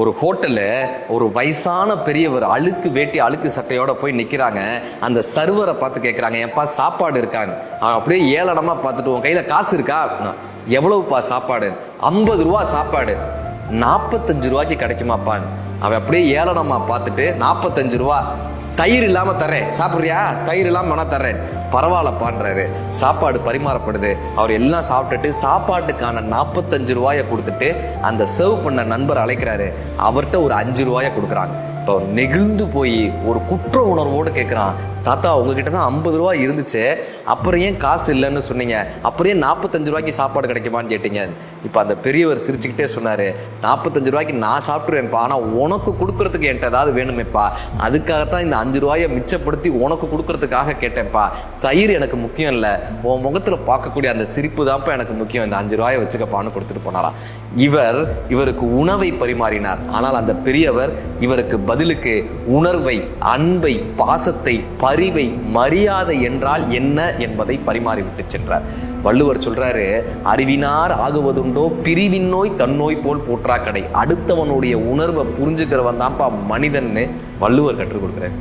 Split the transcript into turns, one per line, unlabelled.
ஒரு ஹோட்டல்ல ஒரு வயசான பெரியவர் அழுக்கு வேட்டி அழுக்கு சட்டையோட போய் நிக்கிறாங்க. அந்த சர்வரை பார்த்து கேட்கிறாங்க, ஏன்பா சாப்பாடு இருக்கான்னு. அவன் அப்படியே ஏளனமா பார்த்துட்டு, உன் கையில காசு இருக்கா? எவ்வளவுப்பா சாப்பாடு? 50 ரூபா சாப்பாடு. 45 ரூபாய்க்கு கிடைக்குமாப்பான்னு. அவன் அப்படியே ஏளனமா பார்த்துட்டு, 45 ரூபா, தயிர் இல்லாம தர்றேன், சாப்பிடுறியா? தயிர் இல்லாம வேணா தர்றேன். பரவாயில்லப்பான்றாரு. சாப்பாடு பரிமாறப்படுது. அவர் எல்லாம் சாப்பிட்டுட்டு சாப்பாட்டுக்கான 45 ரூபாயை கொடுத்துட்டு அந்த சர்வ் பண்ண நண்பர் அழைக்கிறாரு. அவர்கிட்ட ஒரு 5 ரூபாயை கொடுக்குறாங்க. இப்போ நெகிழ்ந்து போய் ஒரு குற்ற உணர்வோடு கேட்குறான், தாத்தா உங்ககிட்ட தான் 50 ரூபாய் இருந்துச்சு, அப்புறம் ஏன் காசு இல்லைன்னு சொன்னீங்க? அப்புறம் ஏன் 45 ரூபாய்க்கு சாப்பாடு கிடைக்குமான்னு கேட்டீங்க? இப்போ அந்த பெரியவர் சிரிச்சுக்கிட்டே சொன்னாரு, 45 ரூபாய்க்கு நான் சாப்பிட்ருவேன்ப்பா, ஆனால் உனக்கு கொடுக்கறதுக்கு என்கிட்ட ஏதாவது வேணுமேப்பா, அதுக்காகத்தான் இந்த 5 ரூபாயை மிச்சப்படுத்தி உனக்கு கொடுக்கறதுக்காக கேட்டேன்ப்பா. தயிர் எனக்கு முக்கியம் இல்லை, உன் முகத்துல பார்க்கக்கூடிய அந்த சிரிப்பு தான்ப்பா எனக்கு முக்கியம், இந்த 5 ரூபாயை வச்சுக்கப்பான்னு கொடுத்துட்டு போனாராம். இவருக்கு உணவை பரிமாறினார். ஆனால் அந்த பெரியவர் இவருக்கு பதிலுக்கு உணர்வை, அன்பை, பாசத்தை, பரிவை, மரியாதை என்றால் என்ன என்பதை பரிமாறிவிட்டு சென்றார். வள்ளுவர் சொல்றாரு, அறிவினார் ஆகுவதுண்டோ பிரிவின் நோய் தன்னோய் போல் போற்றா கடை. அடுத்தவனுடைய உணர்வை புரிஞ்சுக்கிறவன் தான்ப்பா மனிதன்னு வள்ளுவர் கற்றுக் கொடுக்குறாரு.